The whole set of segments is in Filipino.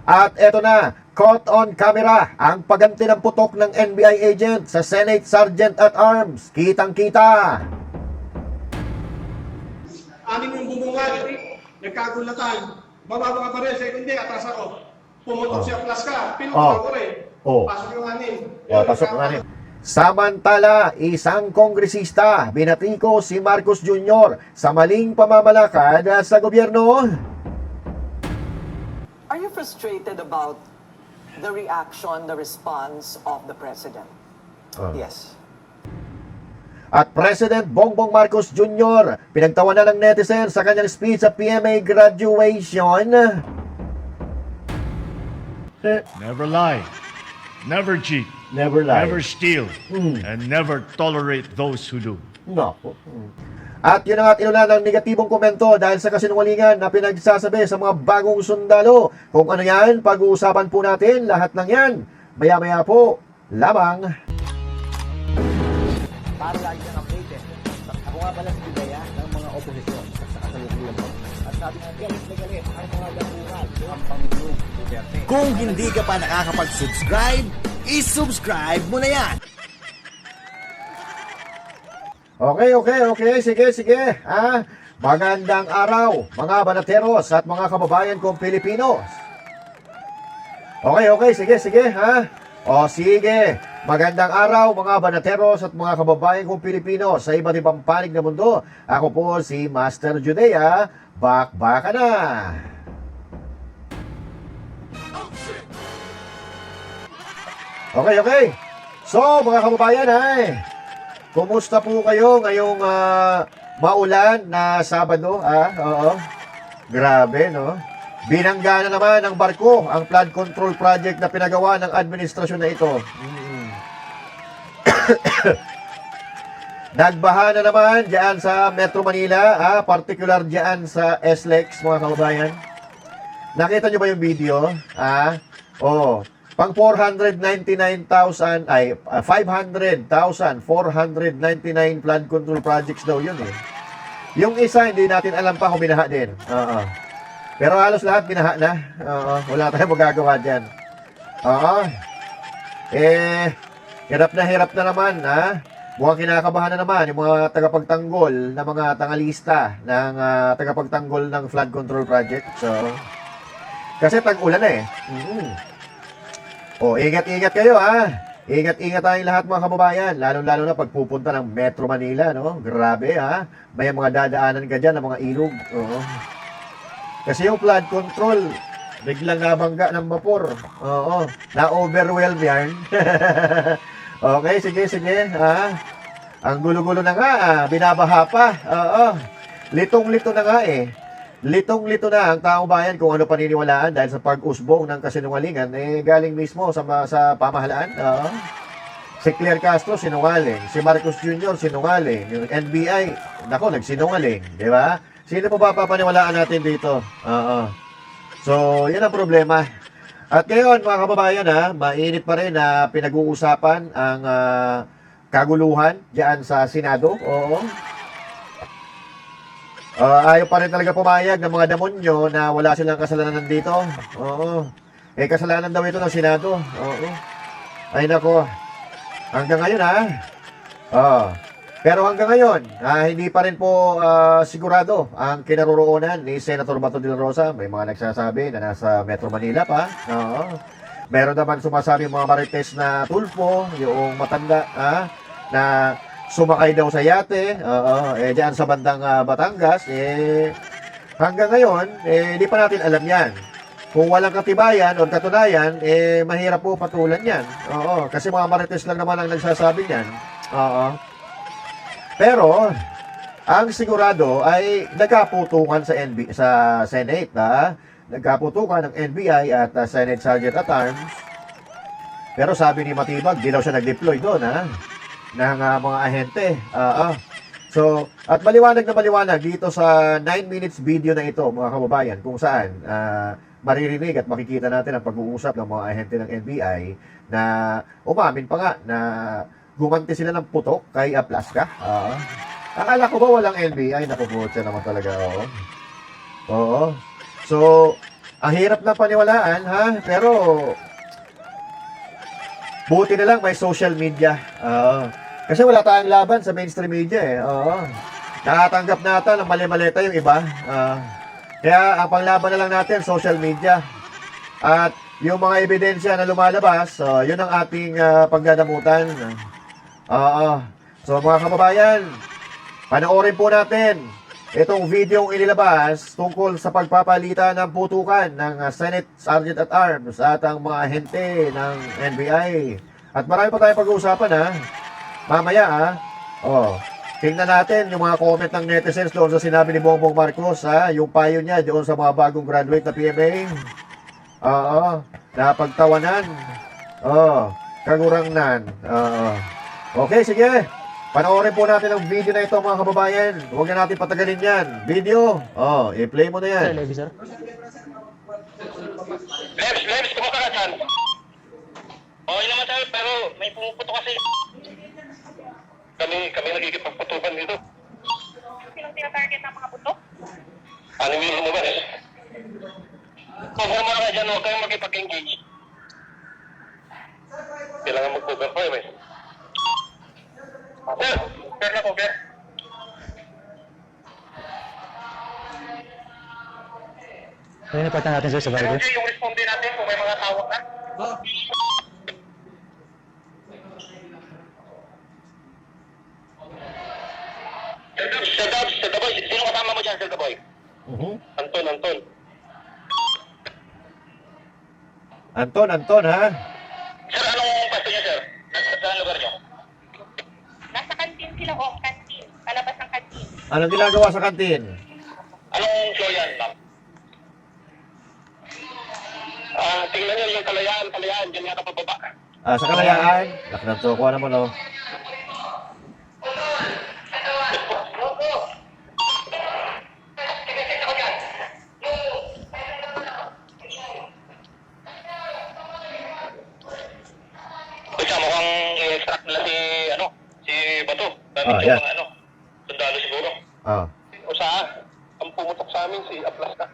At eto na, caught on camera ang paganti ng putok ng NBI agent sa Senate Sergeant at Arms. Kitang-kita. Anim yung bubungan, nagkagulatan. Bababa ka pa rin, second day, atras ako. Pumutok siya, plus ka, pinutok ko rin. Pasok yung anim. Pasok yung anim. Samantala, isang kongresista, binatiko si Marcos Jr. sa maling pamamalakad sa gobyerno. Are you frustrated about the reaction, the response of the president? Yes. At President Bongbong Marcos Jr. pinagtawanan ng netizen sa kanyang speech sa PMA graduation. Never lie, never cheat, Never lie. never steal, and never tolerate those who do. Nako. At yun ang inulan ng negatibong komento dahil sa kasinungalingan na pinagsasabi sa mga bagong sundalo. Kung ano yan, pag-uusapan po natin lahat ng yan. Maya-maya po, lamang. Para lagi kang updated. Ako nga pala si Bidaya ng mga oposisyon sa kasalukuyan mo. At sabi nga, galit na galit ang mga dapungan ang Pangulong Duterte. Kung hindi ka pa nakakapag-subscribe, i-subscribe mo na yan! Okay. Sige. Magandang araw, mga banateros at mga kababayan kong Pilipinos. Okay. Sige. Sige. Magandang araw, mga banateros at mga kababayan kong Pilipino sa iba't ibang panig ng mundo. Ako po si Master Judea. Bakbaka na! Okay. So, mga kababayan, kumusta po kayo ngayong maulan na Sabado? Oo. Grabe, no? Binangga na naman ng barko ang flood control project na pinagawa ng administrasyon na ito. Nagbaha na naman diyan sa Metro Manila, particular diyan sa SLEX, mga kababayan. Nakita nyo ba yung video? Pang 500,499 flood control projects daw yun eh. Yung isa, hindi natin alam pa kung binaha din. Pero halos lahat binaha na. Wala tayong magagawa dyan. Hirap na naman, Mukhang kinakabahan na naman yung mga tagapagtanggol na mga tangalista ng tagapagtanggol ng flood control project. So, kasi tag-ulan na eh. Ingat-ingat kayo, Ingat-ingat tayong lahat, mga kababayan. Lalo-lalo na pagpupunta ng Metro Manila, no? Grabe, May mga dadaanan ka dyan ng mga ilog. Kasi yung flood control, biglang nabangga ng vapor. Na-overwhelm yan. Okay, sige. Ang gulo-gulo na nga, binabaha pa. Litong-lito na nga eh. Litong-lito na ang taong bayan kung ano paniniwalaan dahil sa pag-usbong ng kasinungalingan galing mismo sa pamahalaan. Si Claire Castro sinungaling, si Marcos Jr. sinungaling, yung NBI nagsinungaling, di ba? Sino pa ba papaniwalaan natin dito? So, yan ang problema. At ngayon, mga kababayan, mainit pa rin na pinag-uusapan ang kaguluhan diyan sa Senado. Ayaw pa rin talaga pumayag ng mga demonyo na wala silang kasalanan dito. Kasalanan daw ito ng Senado. Ay nako. Hanggang ngayon pero hanggang ngayon, hindi pa rin po sigurado ang kinaroroonan ni Senator Bato de la Rosa. May mga nagsasabi na nasa Metro Manila pa. Meron naman sumasabi mga marites na tulpo, yung matanda na sumakay daw sa yate, diyan sa bandang Batangas, hanggang ngayon, di pa natin alam yan. Kung walang katibayan o katunayan, mahirap po patulan yan. Kasi mga marites lang naman ang nagsasabi yan. Pero, ang sigurado ay nagkaputukan sa Senate, nagkaputukan ng NBI at Senate Sergeant at Arms. Pero sabi ni Matibag, di daw siya nag-deploy doon, ng mga ahente. So, at maliwanag na maliwanag dito sa 9 minutes video na ito, mga kababayan, kung saan maririnig at makikita natin ang pag-uusap ng mga ahente ng NBI na umamin pa nga na gumanti sila ng putok kay Aplaska. Akala ko ba walang NBI? Naku po, siya naman talaga. So, Ang hirap na paniwalaan, ha? Pero, buti na lang may social media. Oo. Kasi wala tayong laban sa mainstream media, eh. Oo. Nakatanggap natin ng mali-mali tayo yung iba. Kaya, ang panglaban na lang natin, social media. At, yung mga ebidensya na lumalabas, yun ang ating pagdadamutan. Oo. So, mga kababayan, panoorin po natin itong video inilabas tungkol sa pagpapalitan ng putukan ng Senate Sergeant at Arms at ang mga ahente ng NBI. At marami pa tayong pag-uusapan, ha. Mamaya, ha. Tingnan natin yung mga comment ng netizens doon sa sinabi ni Bongbong Marcos, ha. Yung payo niya doon sa mga bagong graduate na PMA. Napagtawanan. Kagurangnan. Okay, sige. Panoorin po natin ang video na ito, mga kababayan. Huwag na natin patagalin yan. Video. I-play mo na yan. Sir, Levi, sir. Lebs, kumusta ka dyan? Okay naman tayo, pero may pumuputo kasi. Kami nagkikipagputukan dito. Sinong tinatarget ng mga putok? Ano yung lumabas? Cover mo na ka dyan, huwag kayong makipag-engage. Kailangan mag-cover ko eh. Sir na cover. Ano yung part natin, sir, sa video? Okay, yung responde natin kung may mga tawag na. Sir Daboy, sino kasama mo dyan, Sir Daboy? Anton. Anton, ha? Sir, anong pwesto niya, sir? Saan lugar niyo? Nasa kantin sila o kantin. Palabas ng kantin. Anong ginagawa sa kantin? Anong floor yan, ma'am? Tingnan niyo yung kalayaan, dyan yata pababa. Sa Kalayaan? Naknanto ko naman, oh. Kasi mukhang i-extract nila si Bato. Yan. Sundalo siguro. O saan? Ang pumutok sa amin, si Aplaska.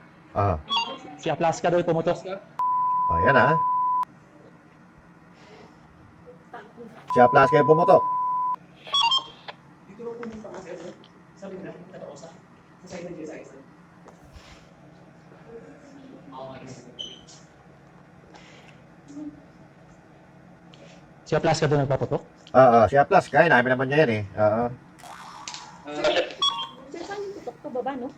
Si Aplaska daw pumutok. Yan, ha? Siya plus kayo pumutok. Si Aplaska daw nagpaputok. Siya plus. Kaya namin naman niya yan, eh. Sir, saan yung putok? Pababa, no?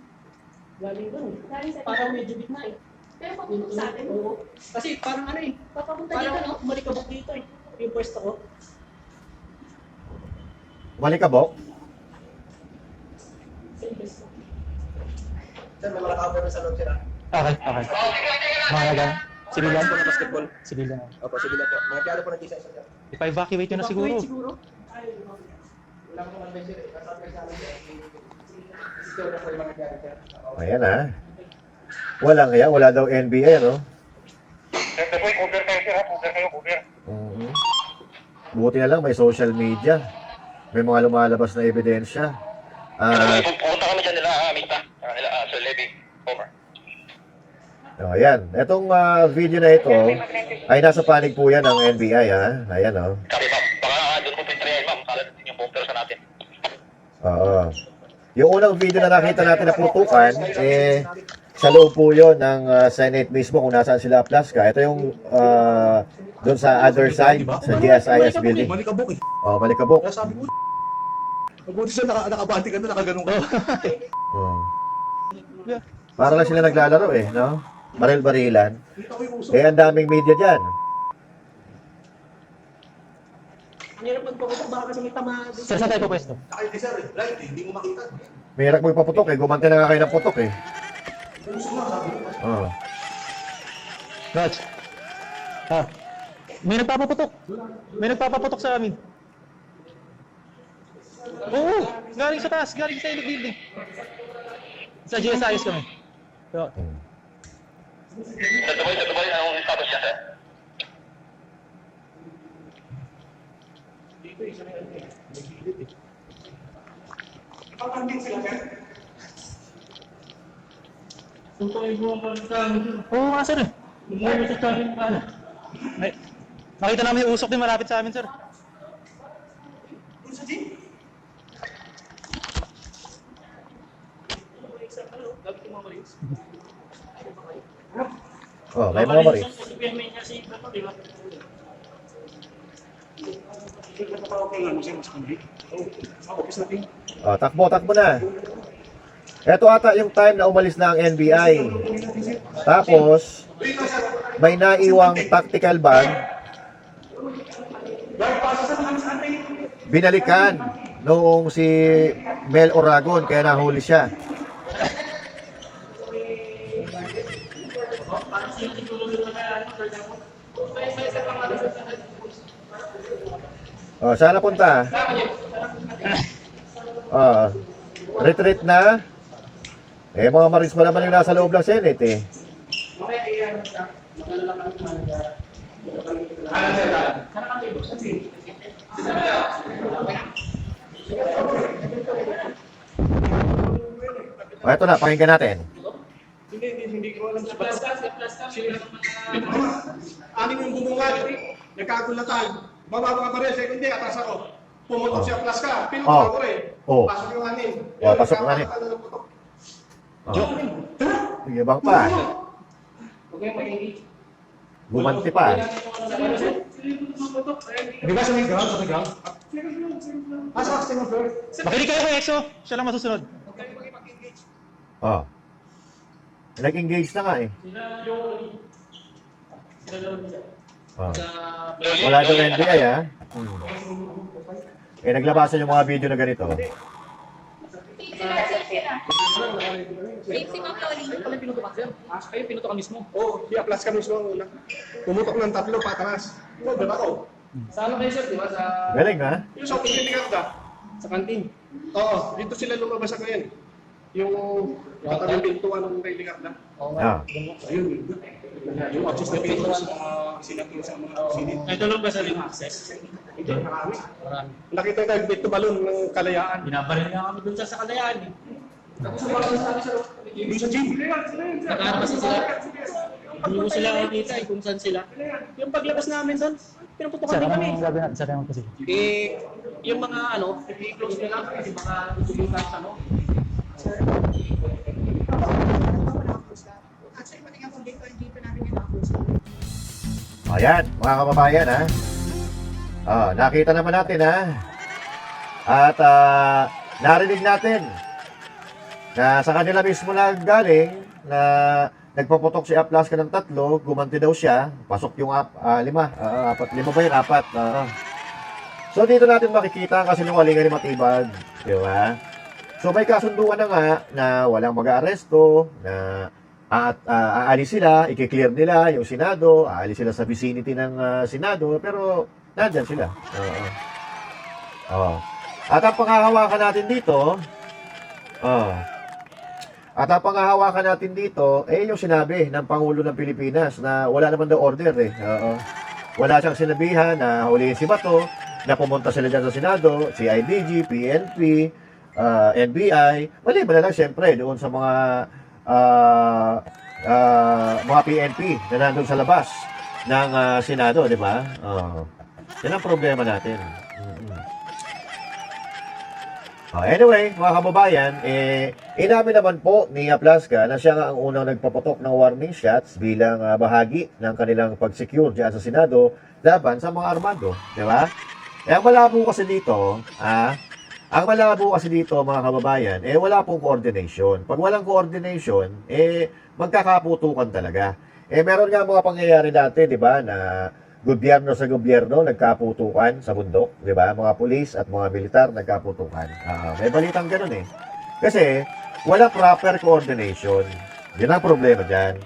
Galing doon. Parang medyo bitna eh. Pero paputok sa atin. Oo. Kasi parang ano eh, Papapunta parang dito, no? malikabok dito eh, yung pwesto ko. Malikabok? Sir, may mga cover sa loob sila. Okay. Mga nagang. Civilian? Ako na basketball. Civilian. Opo, sige lang po. Mga piano po nag-isa isa dyan. Ipa-evacuate yun na siguro. Wait, siguro? Ay, wala ko naman sir eh. Nasabi sa amin sir. Siguro na po yung mga piano sir. Ayan, ha? Wala daw NBA, no? Sir Daboy, cover kayo, sir. Cover kayo. Buti na lang may social media. May mga lumalabas na ebidensya. Pupunta kami dyan nila, Mita. Nila, Sir Levy. Over. Ayan. Itong video na ito ay nasa panig po yan ng NBI, ha? Ayan, oh. Sabi, ma'am, baka doon po pintrayan, ma'am. Kalat din yung bumper sa natin. Oo. Yung unang video na nakita natin na putukan, sa loob po yun ng Senate mismo kung nasaan sila Plaska. Ito yung doon sa other side, sa GSIS building. Malikabok eh. Malikabok. Kaya sabi ko, mabuti siya nakabati ka na, nakaganon ka. Para lang sila naglalaro, eh, no? Baril-barilan. Ang daming media dyan. Ang hirap magpaputok, baka kasi may tama. Sir, saan tayo po pwesto? Sakay ni sir eh, right eh, hindi mo makita. May hirak mo ipaputok, eh. Gumante na nga kayo ng putok, eh. Raj. May nagpapaputok sa amin. Oo, galing sa taas, galing sa ilog building. Sa GSIS kami. So, Sir Daboy, anong status niya, sir? Suntukin mo ang Oo nga, sir. Ay, nakita namin yung usok din malapit sa amin, sir. Oh, may mga maris. Oh, takbo na. Ito ata yung time na umalis na ang NBI. Tapos, may naiwang tactical bag. Binalikan noong si Mel Oragon, kaya nahuli siya. Oh, saan napunta? Oh, retreat na. Eh, mga maris pa naman yung nasa loob ng Senate eh. Oh, ito na, pakinggan natin. Hindi ko alam sa plus. Anim yung bubungan, nagkagulatan. Bababa ka rin, second day, atras ako. Pumutok siya plus ka, pinutok ako rin. Pasok yung anim. Pasok yung anim. Sige, bang pa. Gumanti pa. Di ba sa may ground? Sa may ground? Sa second floor. Makinig kayo kay Exo. Siya lang masusunod. Oh. Nag-engage na nga eh. Oh. Wala daw NBI ha. Eh, naglabasan yung mga video na ganito. Pala pinutok sir. Kayo pinutok ka mismo. Oo, di plus ka mismo ang una. Pumutok ng tatlo, patras. Oo, diba ko? Sa ano kayo sir? Di ba sa... Galing ha? Yung sa pagkilikat ka. Sa kantin? Oo, dito sila lumabas ako yan. Yung katabing pintuan ng Raylikat na. Oo Ah. Ayun. Yung access na pintuan sa mga sinatul sa mga sinit. Ito lang ba sa yung access? Hindi, marami. Marami. Nakita ko yung dito balon ng Kalayaan. Binabaril nga kami dun sa Kalayaan eh. Tapos sa mga sabi sa yung sa gym. Nakaharap sila. Hindi mo sila nakikita eh kung saan sila. Yung paglabas namin doon, pinuputukan din kami. Sa kanya kasi. Eh, yung mga ano, i-close nila, yung mga tutulitan sa ano. Ayan, mga kababayan ha. Ah, nakita naman natin ha. At narinig natin na sa kanila mismo na galing na nagpaputok si Aplaska ng 3, gumanti daw siya, pasok yung 5, 5 ba yun? 4. So dito natin makikita ang kasinungalingan ni Matibag, di ba? So may kasunduan na nga na walang mag-aaresto, na aalis sila, i-clear nila yung Senado, aalis sila sa vicinity ng Senado, pero nandyan sila. At ang panghahawakan natin dito, eh yung sinabi ng Pangulo ng Pilipinas na wala naman daw order eh. Wala siyang sinabihan na huliin si Bato, na pumunta sila dyan sa Senado, CIDG, PNP, NBI, maliban na lang siyempre doon sa mga PNP na nandun sa labas ng Senado, di ba? Yan ang problema natin. Anyway, mga kababayan, inamin naman po ni Aplaska na siya nga ang unang nagpaputok ng warning shots bilang bahagi ng kanilang pag-secure dyan sa Senado laban sa mga armado, di ba? Ang malabo kasi dito, mga kababayan, wala pong coordination. Pag walang coordination, magkakaputukan talaga. Meron nga mga pangyayari dati, di ba, na gobyerno sa gobyerno nagkaputukan sa bundok, di ba? Mga pulis at mga militar nagkaputukan. May balitang ganun eh. Kasi walang proper coordination. Yan ang problema dyan.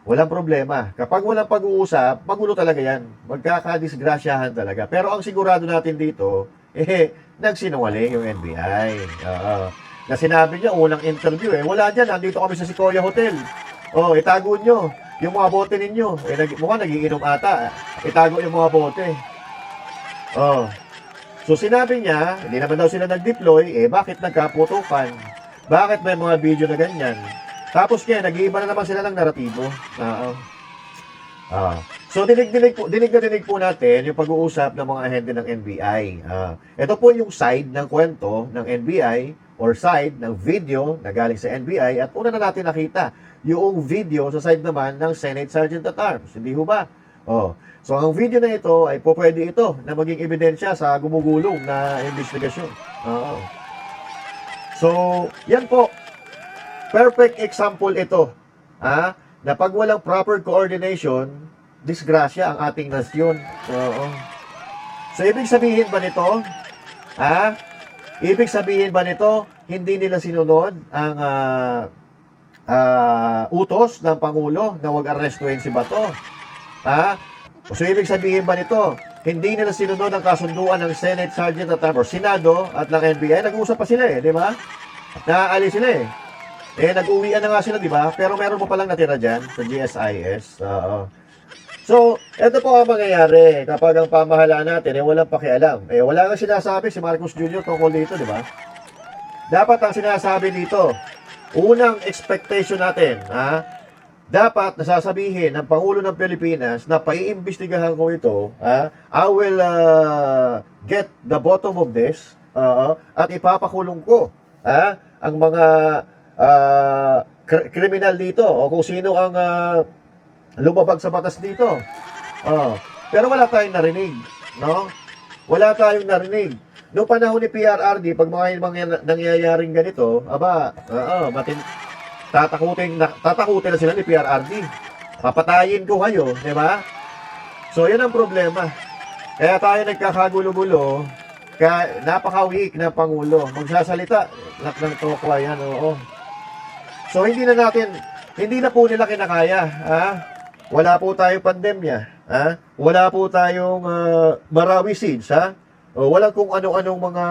Walang problema. Kapag walang pag-uusap, magulo talaga yan. Magkakadisgrasyahan talaga. Pero ang sigurado natin dito, nagsinungaling yung NBI. Na sinabi niya, unang interview, wala dyan, nandito kami sa Sequoia Hotel. Itago nyo yung mga bote ninyo. Mukhang nagiinom ata. Itago yung mga bote. So sinabi niya, hindi naman daw sila nag-deploy, bakit nagkaputukan? Bakit may mga video na ganyan? Tapos kaya, nag-iiba na naman sila ng naratibo. So, dinig po natin yung pag-uusap ng mga ahente ng NBI. Ito po yung side ng kwento ng NBI or side ng video na galing sa NBI at una na natin nakita yung video sa side naman ng Senate Sergeant at Arms. Hindi ho ba? So, ang video na ito ay po pwede ito na maging ebidensya sa gumugulong na investigasyon. So, yan po. Perfect example ito. Na pag walang proper coordination, disgrasya ang ating nasyon. So, ibig sabihin ba nito? Ibig sabihin ba nito, hindi nila sinunod ang utos ng Pangulo na huwag arestuhin si Bato? So, ibig sabihin ba nito, hindi nila sinunod ang kasunduan ng Senate Sergeant at Arms, Senado at ng NBI? Nag-uusap pa sila di ba? Naaalis sila nag-uwian na nga sila, di ba? Pero meron mo palang natira dyan sa GSIS. So, ito po ang mangyayari kapag ang pamahalaan natin walang pakialam. Wala nga sinasabi si Marcos Jr. tungkol dito, di ba? Dapat ang sinasabi dito, unang expectation natin, dapat nasasabihin ng Pangulo ng Pilipinas na paiimbestigahan ko ito, I will get the bottom of this, at ipapakulong ko ang mga kriminal dito o kung sino ang lumabag sa batas dito. Pero wala tayong narinig, no? Wala tayong narinig. Noong panahon ni PRRD, pag mga nangyayaring ganito, tatakutin na sila ni PRRD. Papatayin ko kayo, di ba? So, yan ang problema. Kaya tayo nagkakagulo-gulo, kaya napaka-weak na Pangulo. Magsasalita, ng tokwa yan, So, hindi na po nila kinakaya, Wala po tayong pandemya, Wala po tayong Marawi Siege, Walang kung ano-anong mga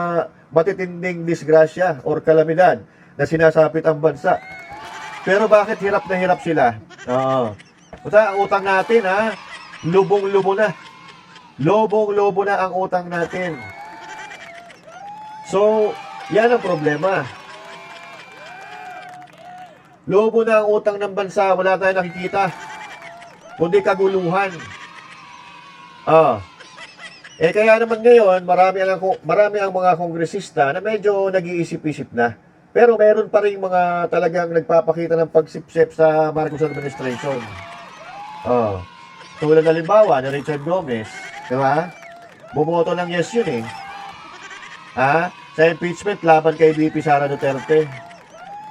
matitinding disgrasya or kalamidad na sinasapit ang bansa. Pero bakit hirap na hirap sila? Ang utang natin, lubong-lubo na. Lobong-lobo na ang utang natin. So, yan ang problema. Lobo na ang utang ng bansa, wala tayong nakikita. Kundi kaguluhan. Kaya naman ngayon, marami ang mga kongresista na medyo nag-iisip-isip na. Pero meron pa rin mga talagang nagpapakita ng pagsipsip sa Marcos administration. Tulad na limbawa ni Richard Gomez, di ba? Bumoto ng yes yun sa impeachment laban kay VP Sara Duterte.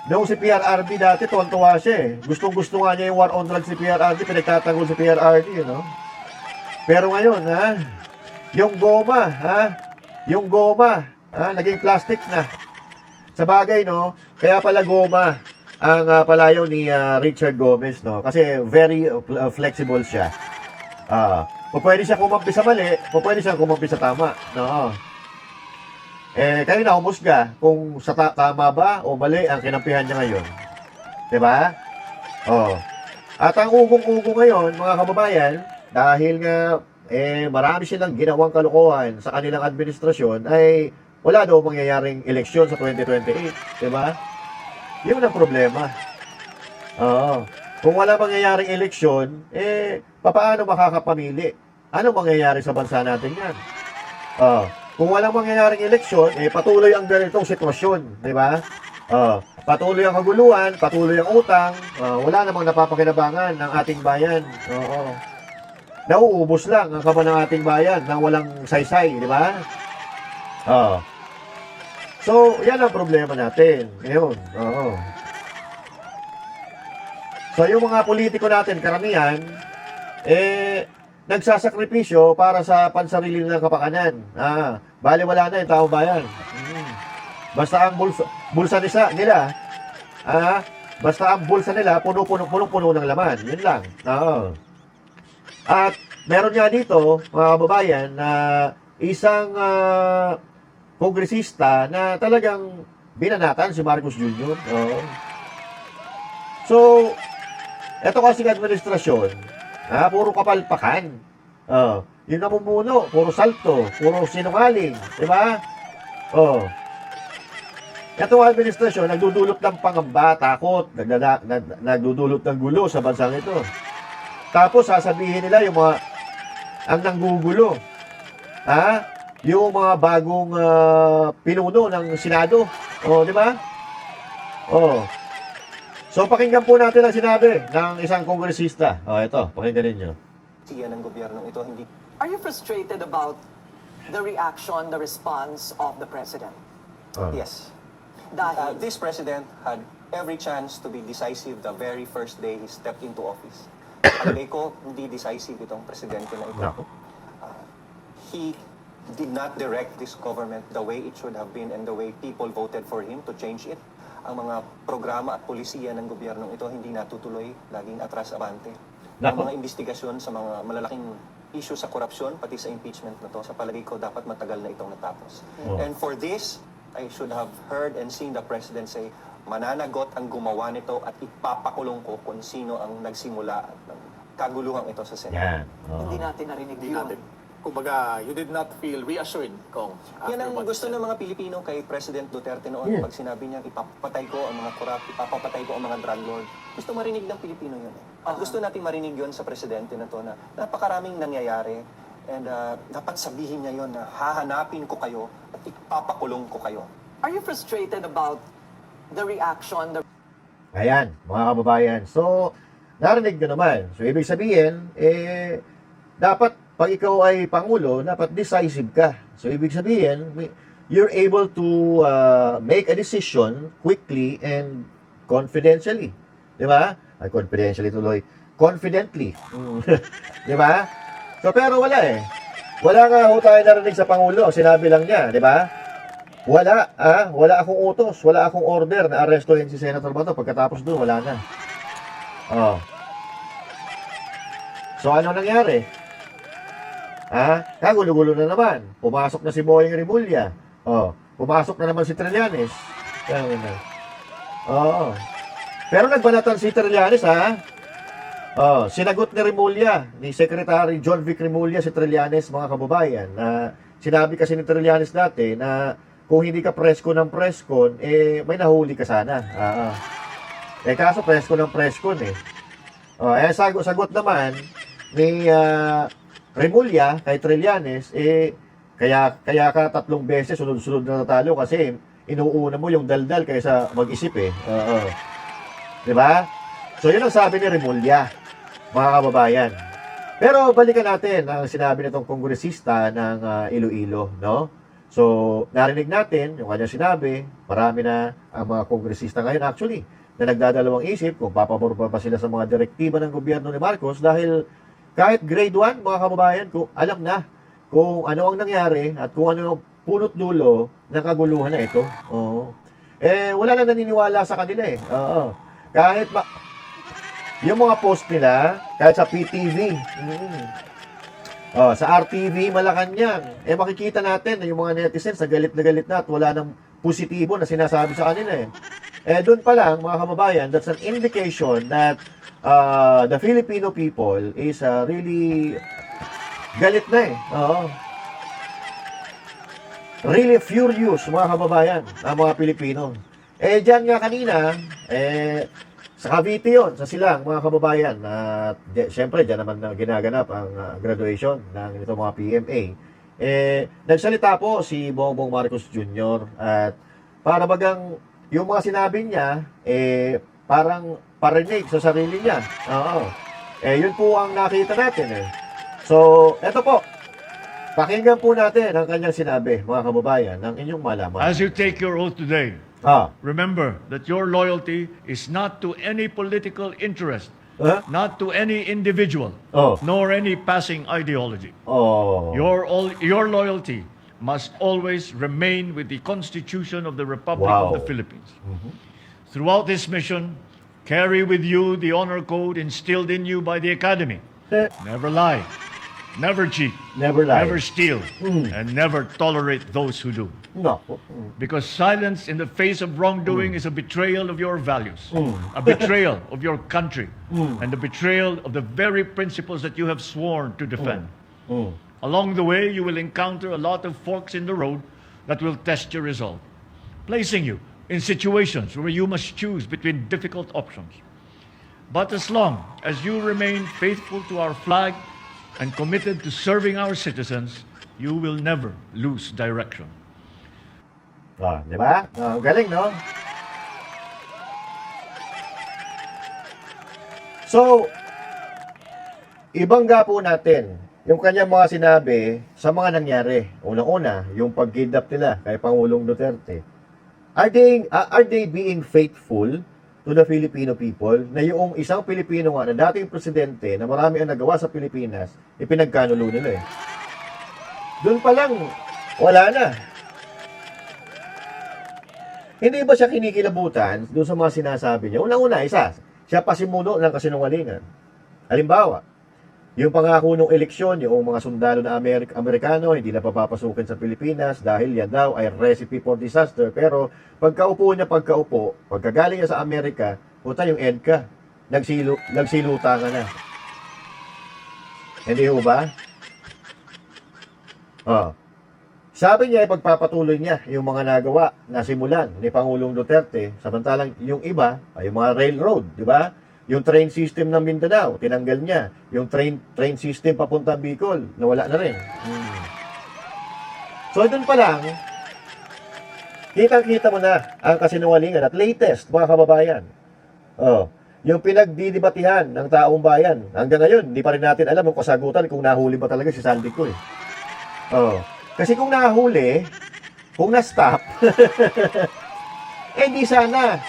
Noong si PRRD dati, tuwan-tuwa siya Gustong-gusto nga niya yung war on drugs si PRRD, pinagtatanggol si PRRD, Pero ngayon, yung goma, naging plastic na. Sa bagay, kaya pala goma ang palayaw ni Richard Gomez, Kasi very flexible siya. Pwede siya kumampi sa mali, pwede siya kumampi sa tama, kayo na humusga kung sa tama ba o mali ang kinampihan niya ngayon. Diba? At ang ugong-ugong ngayon, mga kababayan, dahil nga marami silang ginawang kalokohan sa kanilang administrasyon, ay wala daw mangyayaring eleksyon sa 2028. Diba? Yun ang problema. Kung wala mangyayaring eleksyon, paano makakapamili? Ano mangyayari sa bansa natin yan? Kung walang mangyayaring eleksyon, patuloy ang ganitong sitwasyon, di ba? Patuloy ang kaguluhan, patuloy ang utang, wala namang napapakinabangan ng ating bayan. Nauubos lang ang kaban ng ating bayan nang walang saysay, di ba? So, yan ang problema natin. Ngayon, So, yung mga politiko natin, karamihan, nagsasakripisyo para sa pansarili ng kapakanan. Bali wala na yung taong bayan. Basta ang bulsa nila, basta ang bulsa nila, puno ng laman. Yun lang. At meron nga dito, mga kababayan, na isang kongresista na talagang binanatan si Marcos Jr. So, eto kasing administrasyon, puro kapalpakan. Yung namumuno, puro salto, puro sinungaling, di ba? Itong administrasyon, nagdudulot ng pangamba, takot, nagdudulot ng gulo sa bansang ito. Tapos sasabihin nila yung mga ang nanggugulo. Yung mga bagong pinuno ng Senado. Di ba? So pakinggan po natin ang sinabi ng isang kongresista. Ito, pakinggan ninyo. Siya ng gobyernong ito, hindi... Are you frustrated about the reaction, the response of the president? Yes. Dahil... This president had every chance to be decisive the very first day he stepped into office. Palagay ko, hindi decisive itong presidente na ito. He did not direct this government the way it should have been and the way people voted for him to change it. Ang mga programa at polisiya ng gobyernong ito hindi natutuloy, laging atras-abante. Ang mga investigasyon sa mga malalaking issue sa korupsyon, pati sa impeachment na to, sa palagay ko, dapat matagal na itong natapos. And for this, I should have heard and seen the president say, mananagot ang gumawa nito at ipapakulong ko kung sino ang nagsimula ng kaguluhang ito sa Senado. Hindi natin narinig yun. Kumbaga, you did not feel reassured, Kong. Yan ang gusto ng mga Pilipino kay President Duterte noon. Pag sinabi niya, ipapatay ko ang mga corrupt, ipapatay ko ang mga drug lord. Gusto marinig ng Pilipino yun. At gusto natin marinig yun sa presidente na to na napakaraming nangyayari. And dapat sabihin niya yun na hahanapin ko kayo at ipapakulong ko kayo. Are you frustrated about the reaction, the... Ayan, mga kababayan. So, narinig nyo naman. So, ibig sabihin, dapat pag ikaw ay Pangulo, dapat decisive ka. So, ibig sabihin, you're able to make a decision quickly and confidentially. Di ba? Confidentially tuloy. Confidently. Di ba? So, pero wala eh. Wala nga ho tayo narinig sa Pangulo. Sinabi lang niya, di ba? Wala akong utos, wala akong order na arestuhin si Senator Bato. Pagkatapos doon, wala na. So, ano nangyari? Kagulo-gulo na naman. Pumasok na si Boying Rimulya. Pumasok na naman si Trillanes. Pero nagbanatan si Trillanes, sinagot ni Rimulya, ni Secretary John Vic Rimulya, si Trillanes, mga kababayan, na sinabi kasi ni Trillanes dati na kung hindi ka presko ng preskon, may nahuli ka sana. Kaso presko ng preskon sagot naman ni Rimulya kay Trillanes, kaya ka 3 beses sunod-sunod na natalo kasi inuuna mo yung daldal kaysa mag-isip diba? So yun ang sabi ni Rimulya, mga kababayan. Pero balikan natin ang sinabi nitong kongresista ng Iloilo, no? So, narinig natin yung kanyang sinabi, marami na ang mga kongresista ngayon actually na nagdadalawang isip kung papabor pa sila sa mga direktiba ng gobyerno ni Marcos dahil kahit grade 1, mga kababayan, kung alam na kung ano ang nangyari at kung ano ang punot dulo ng kaguluhan na ito. Wala na naniniwala sa kanila Kahit yung mga post nila, kahit sa PTV, sa RTV, Malacanang, makikita natin na yung mga netizens na galit na at wala nang positibo na sinasabi sa kanila doon pa lang, mga kababayan, that's an indication that the Filipino people is really galit na really furious, mga kababayan, ang mga Pilipino. Diyan nga kanina, sa Cavite yun, sa Silang, mga kababayan. At syempre, dyan naman ginaganap ang graduation ng ito mga PMA. Nagsalita po si Bongbong Marcos Jr. At para bagang yung mga sinabi niya, parang parinig sa sarili niya. Yun po ang nakita natin So, eto po. Pakinggan po natin ang kanyang sinabi, mga kababayan, ng inyong malaman. As you take your oath today, remember that your loyalty is not to any political interest, not to any individual, nor any passing ideology. Your loyalty must always remain with the Constitution of the Republic of the Philippines. Throughout this mission, carry with you the honor code instilled in you by the Academy. Never lie, never cheat, Never lie. never steal, and never tolerate those who do. No. Because silence in the face of wrongdoing is a betrayal of your values, a betrayal of your country, and a betrayal of the very principles that you have sworn to defend. Along the way, you will encounter a lot of forks in the road that will test your resolve, placing you in situations where you must choose between difficult options. But as long as you remain faithful to our flag and committed to serving our citizens, you will never lose direction. Di ba? Galing, no? So, ibangga po natin yung kanyang mga sinabi sa mga nangyari. Unang-una, yung pag-kidnap nila kay Pangulong Duterte. Are they being faithful to the Filipino people na yung isang Pilipino nga na dating presidente na marami ang nagawa sa Pilipinas, ipinagkanulo nila eh. Doon pa lang, wala na. Hindi ba siya kinikilabutan doon sa mga sinasabi niya? Unang-una, siya pasimuno ng kasinungalingan. Halimbawa, yung pangako ng eleksyon, yung mga sundalo na Amerikano, hindi na papapasukin sa Pilipinas dahil yan daw ay recipe for disaster. Pero pagkagaling niya sa Amerika, puta yung EDCA, nagsilutangan na. Hindi ho ba? Sabi niya, pagpapatuloy niya yung mga nagawa na simulan ni Pangulong Duterte, samantalang yung iba ay yung mga railroad, di ba? Yung train system ng Mindanao, tinanggal niya. Yung train system papuntang Bicol, nawala na rin. So, doon pa lang, kitang-kita mo na ang kasinungalingan at latest, mga kababayan. Yung pinagdidibatihan ng taong bayan, hanggang ngayon, hindi pa rin natin alam ang kasagutan kung nahuli ba talaga si Saldico eh. Kasi kung nahuli, kung na-stop, di sana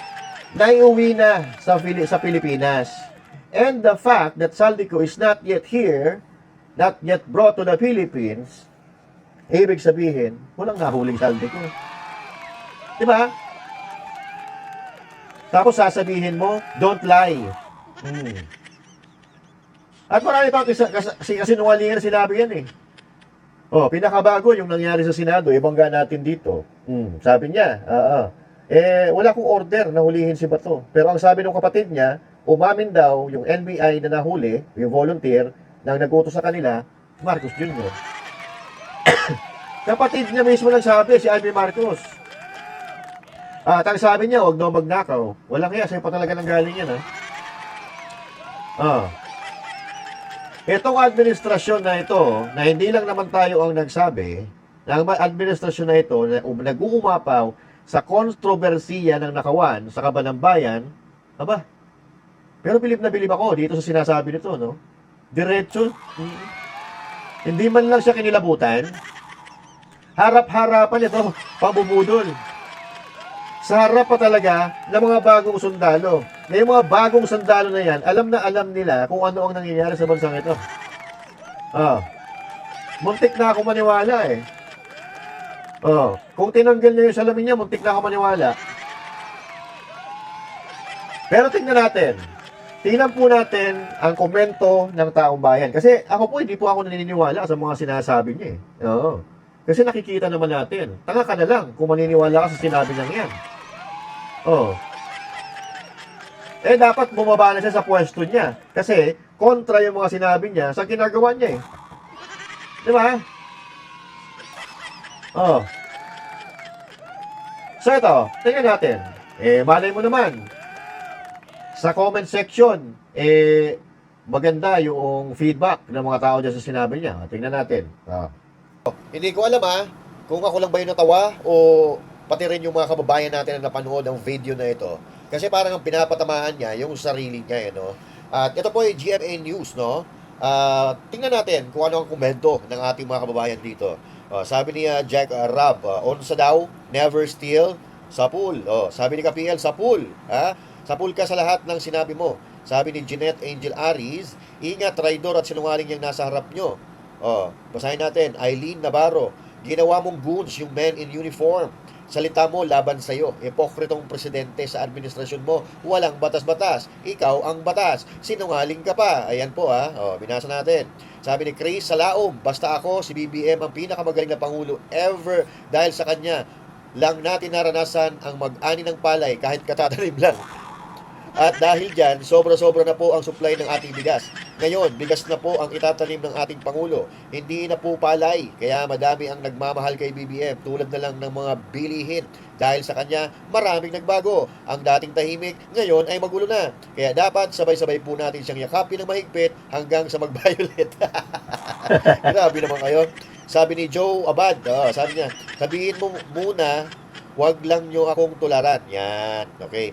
naiuwi na sa Pilipinas. And the fact that Saldico is not yet here, not yet brought to the Philippines, ibig sabihin, walang nahuling Saldico. Diba? Tapos sasabihin mo, don't lie. At marami pang kasinungalingan na sinabi yan eh. Pinakabago yung nangyari sa Senado, ibangga natin dito. Sabi niya, wala kong order na hulihin si Bato. Pero ang sabi ng kapatid niya, umamin daw yung NBI na nahuli, yung volunteer, na nagutos sa kanila, Marcos Jr. Kapatid niya mismo nagsabi, si Ivy Marcos. Sabi niya, huwag daw magnakaw. Walang kaya, sa'yo pa talaga nang galing yan, Itong administrasyon na ito, na hindi lang naman tayo ang nagsabi, na ang administrasyon na ito, na nag-uumapaw sa kontrobersiya ng nakawan sa kaban ng bayan, pero bilib na bilib ako dito sa sinasabi nito, no? Diretso, hindi man lang siya kinilabutan, harap-harapan ito, pabubudol. Sa harap pa talaga ng mga bagong sundalo. Na yung mga bagong sundalo na yan, alam na alam nila kung ano ang nangyayari sa bansang ito. Muntik na ako maniwala eh. Kung tinanggal niya yung salamin niya, muntik na ako maniwala. Pero tingnan natin. Tingnan po natin ang komento ng taong bayan. Kasi ako po, hindi po ako naniniwala sa mga sinasabi niya eh. Kasi nakikita naman natin. Tanga ka na lang kung maniniwala ka sa sinabi niya yan. Dapat bumaba na siya sa pwesto niya. Kasi, kontra yung mga sinabi niya sa ginagawa niya eh. Di ba? So ito, tingnan natin. Malay mo naman, sa comment section, maganda yung feedback ng mga tao dyan sa sinabi niya. Tingnan natin. Hindi ko alam kung ako lang ba yung natawa o pati rin yung mga kababayan natin na napanood ang video na ito. Kasi parang ang pinapatamaan niya yung sarili niya, no? At ito po yung GMA News, no? Tingnan natin kung ano ang komento ng ating mga kababayan dito. Sabi ni Jack Rab, on sa daw, never steal, sa pool. Sabi ni Kapiel, sa pool. Sa pool ka sa lahat ng sinabi mo. Sabi ni Jeanette Angel Aris, ingat, traidor at sinungaling yung nasa harap nyo. Basahin natin, Eileen Navarro, ginawa mong goons yung men in uniform. Salita mo laban sa'yo. Ipokritong presidente sa administrasyon mo. Walang batas-batas. Ikaw ang batas. Sinungaling ka pa. Ayan po binasa natin. Sabi ni Chris Salaom, basta ako, si BBM ang pinakamagaling na pangulo ever dahil sa kanya lang natin naranasan ang mag-ani ng palay kahit katatanim lang. At dahil dyan, sobra-sobra na po ang supply ng ating bigas. Ngayon, bigas na po ang itatanim ng ating Pangulo. Hindi na po palay. Kaya madami ang nagmamahal kay BBM. Tulad na lang ng mga bilihin. Dahil sa kanya, maraming nagbago. Ang dating tahimik, ngayon ay magulo na. Kaya dapat sabay-sabay po natin siyang yakapin ng mahigpit hanggang sa mag-violet. Grabe naman kayo. Sabi ni Joe Abad, sabi niya, sabihin mo muna, wag lang nyo akong tularan. Yan. Okay.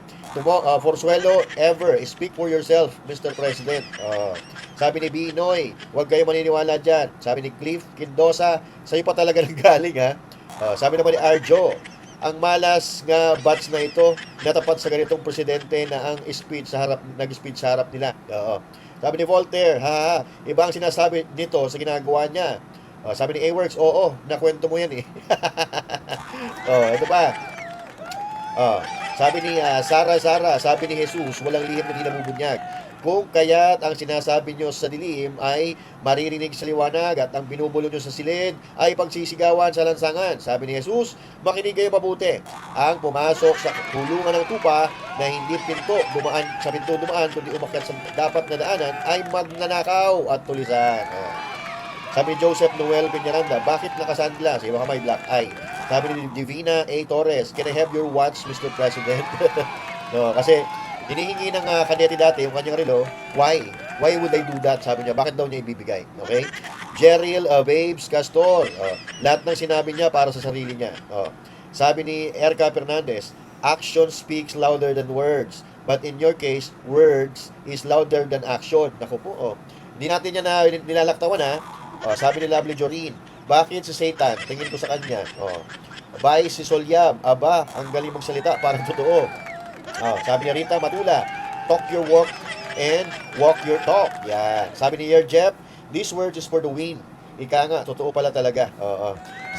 Forzuelo, ever. Speak for yourself, Mr. President. Sabi ni Binoy, wag kayo maniniwala dyan. Sabi ni Cliff Quindosa, sa'yo pa talaga nanggaling, ha? Sabi naman ni Arjo, ang malas nga batch na ito natapat sa ganitong presidente na ang nag-speech sa harap nila. Sabi ni Voltaire, iba ang sinasabi nito sa ginagawa niya. Sabi ni A-Works, oo, nakwento mo yan eh. Ito pa. Sabi ni Sara, sabi ni Jesus, walang lihim na di nabubunyag. Kung kaya't ang sinasabi nyo sa dilim ay maririnig sa liwanag at ang binubulo nyo sa silid ay pagsisigawan sa lansangan. Sabi ni Jesus, makinig kayo mabuti. Ang pumasok sa kulungan ng tupa na hindi pinto dumaan, kundi umakyat sa dapat na daanan ay magnanakaw at tulisan. Sabi ni Joseph Noel Peñaranda, bakit nakasandlas? Baka may black eye. Sabi ni Divina A. Torres, can I have your watch, Mr. President? Kasi hinihingi ng kandidate dati yung kanyang relo. Why? Why would I do that? Sabi niya, bakit daw niya ibibigay? Okay? Jerril Babes Castor, lahat ng sinabi niya para sa sarili niya. Sabi ni Erika Fernandez, action speaks louder than words. But in your case, words is louder than action. Naku po, hindi natin niya na nilalaktawan, ha? Sabi ni Lovely Jorin, bakit si Satan? Tingin ko sa kanya. Bye si Solyam. Aba, ang galing magsalita, parang totoo. Sabi ni Rita Matula, talk your walk and walk your talk. Yan. Sabi ni Yer Jeff, this word is for the win. Ika nga, totoo pala talaga.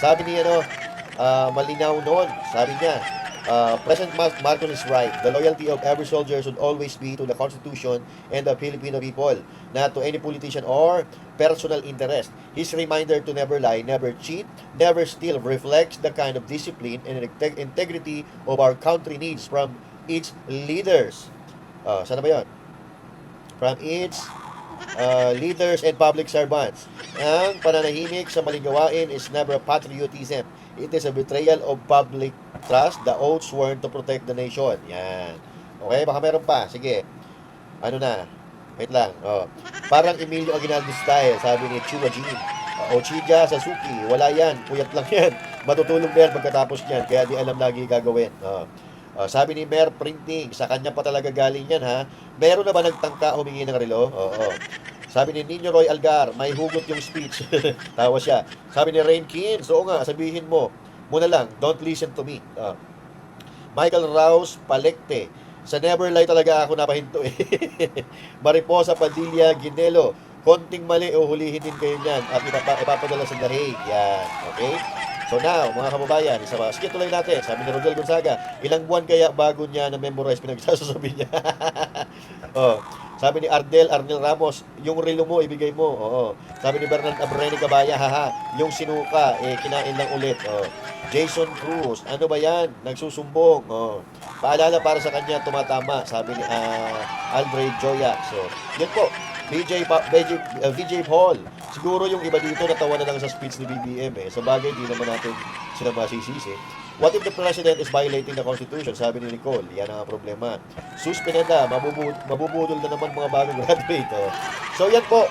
Sabi ni Malinaw noon, sabi niya, President Marcos is right. The loyalty of every soldier should always be to the Constitution and the Filipino people, not to any politician or personal interest. His reminder to never lie, never cheat, never steal reflects the kind of discipline and integrity of our country needs from its leaders. Sana ba yun? From its leaders and public servants. Ang pananahimik sa maling gawain is never patriotism. It is a betrayal of public trust, the oath sworn to protect the nation. Yan. Okay, baka meron pa. Sige. Ano na? Wait lang. Parang Emilio Aguinaldo style, sabi ni Chua Jean. Ochija Sasuki, wala yan. Puyat lang yan. Matutulog na yan pagkatapos niyan. Kaya di alam lagi gagawin. Sabi ni Mer Printing, sa kanya pa talaga galing yan, ha? Meron na ba nagtangka humingi ng relo? Sabi ni Nino Roy Algar, may hugot yung speech. Tawa siya. Sabi ni Rain Kins, oo nga, sabihin mo. Muna lang, don't listen to me. Michael Rouse Palecte, sa never lie talaga ako napahinto eh. Mariposa Padilla Ginelo, konting mali o hulihin din kayo niyan at ipapadala sa Dahig. Yan, okay? So now, mga kababayan, sige tuloy natin. Sabi ni Rodel Gonzaga, ilang buwan kaya bago niya na-memorize pinagsasabi niya? Sabi ni Arnel Ramos, yung relo mo, ibigay mo. Sabi ni Bernard Abreni Cabaya, yung sinuka, kinain lang ulit. Jason Cruz, ano ba yan? Nagsusumbong. Paalala para sa kanya, tumatama. Sabi ni Andre Joya. So, yun po. VJ Paul. Siguro yung iba dito natawa na lang sa speech ni BBM eh. Sa bagay, di naman natin sila masisisi. What if the president is violating the Constitution? Sabi ni Nicole, yan ang problema. Sus Pineda, mabubudol na naman mga bagong graduate. So yan po,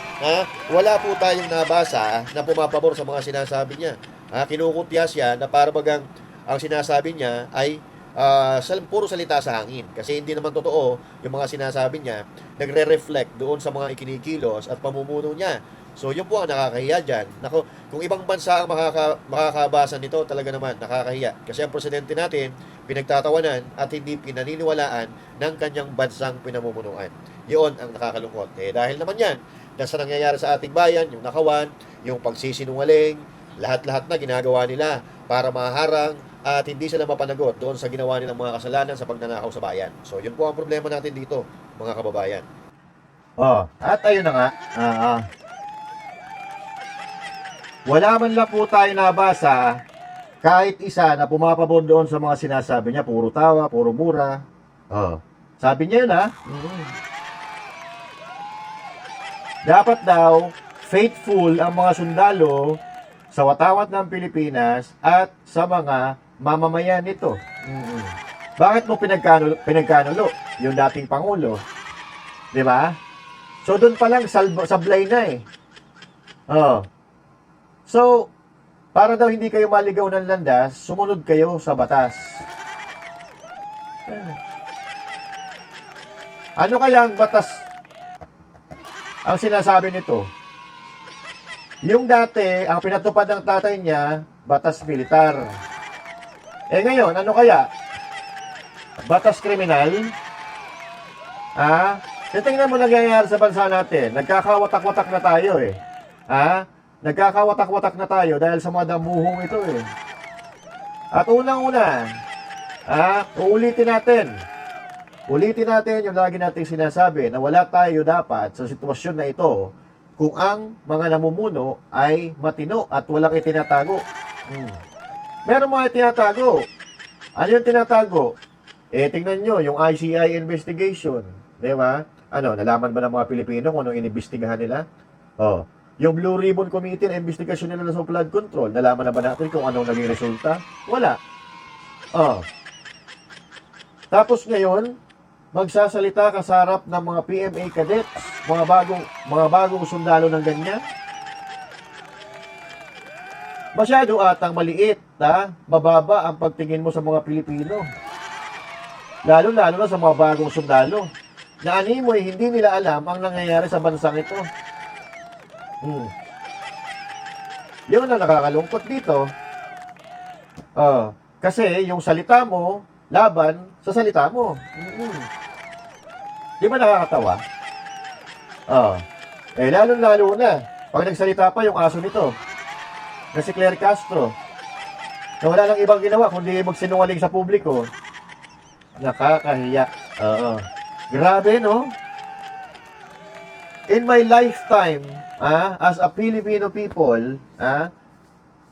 wala po tayong nabasa na pumapabor sa mga sinasabi niya. Kinukutya siya na para bagang ang sinasabi niya ay puro salita sa hangin. Kasi hindi naman totoo yung mga sinasabi niya, nagre-reflect doon sa mga ikinikilos at pamumuno niya. So, yun po ang nakakahiya dyan. Naku, kung ibang bansa ang makakabasa nito, talaga naman nakakahiya. Kasi ang presidente natin, pinagtatawanan at hindi pinaniniwalaan ng kanyang bansang pinamumunuan. Yun ang nakakalungkot. Dahil naman yan, sa nangyayari sa ating bayan, yung nakawan, yung pagsisinungaling, lahat-lahat na ginagawa nila para maharang at hindi sila mapanagot doon sa ginawa nilang mga kasalanan sa pagnanakaw sa bayan. So, yun po ang problema natin dito, mga kababayan. At ayun na nga, wala man lang po tayo nabasa kahit isa na pumapabor doon sa mga sinasabi niya, puro tawa, puro mura. Sabi niya yun, ha? Dapat daw, faithful ang mga sundalo sa watawat ng Pilipinas at sa mga mamamayan nito. Bakit mo pinagkanulo yung dating Pangulo? Di ba? So, doon pa lang, sablay na eh. Oh. So, para daw hindi kayo maligaw ng landas, sumunod kayo sa batas. Ano kaya ang batas ang sinasabi nito? Yung dati, ang pinatupad ng tatay niya, batas militar. Eh ngayon, ano kaya? Batas kriminal? Tingnan mo nangyayari sa bansa natin. Nagkakawatak-watak na tayo eh. Nagkakawatak-watak na tayo dahil sa mga damuhong ito eh. At unang-una, uulitin natin. Ulitin natin yung lagi nating sinasabi na wala tayo dapat sa sitwasyon na ito kung ang mga namumuno ay matino at walang itinatago. Meron mga itinatago. Ano yung tinatago? Tingnan nyo, yung ICI investigation. Di ba? Nalaman ba ng mga Pilipino kung anong inimbestigahan nila? Yung Blue Ribbon Committee na investigasyon nila sa flood control, nalaman na ba natin kung anong naging resulta? Wala. Tapos ngayon, magsasalita ka sa harap ng mga PMA cadets, mga bagong sundalo ng ganyan. Masyado atang maliit, mababa ang pagtingin mo sa mga Pilipino. Lalo-lalo na sa mga bagong sundalo. Na animoy, hindi nila alam ang nangyayari sa bansang ito. Yun ang nakakalungkot dito. Kasi yung salita mo, laban sa salita mo. Di ba nakakatawa? Lalo-lalo na, pag nagsalita pa yung aso nito, na si Claire Castro, na wala nang ibang ginawa kundi magsinungaling sa publiko. Nakakahiya. Grabe, no? In my lifetime, as a Filipino people,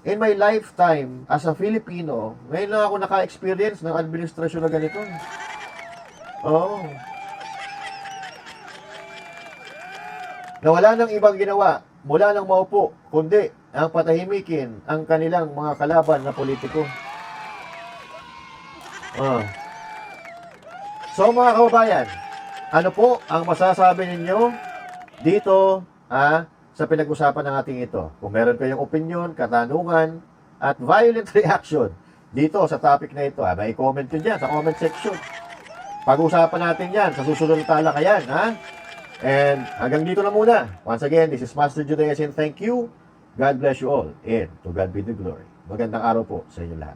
in my lifetime, as a Filipino, ngayon lang ako naka-experience ng administrasyon na ganito. Na wala nang ibang ginawa mula nang maupo, kundi ang patahimikin ang kanilang mga kalaban na politiko. So mga kababayan, ano po ang masasabi ninyo dito sa pinag-usapan ng ating ito? Kung meron kayong opinion, katanungan, at violent reaction dito sa topic na ito, may comment nyo dyan sa comment section. Pag-usapan natin yan sa susunod na talakayan, And hanggang dito na muna. Once again, this is Master Judaism. Thank you. God bless you all. And to God be the glory. Magandang araw po sa inyo lahat.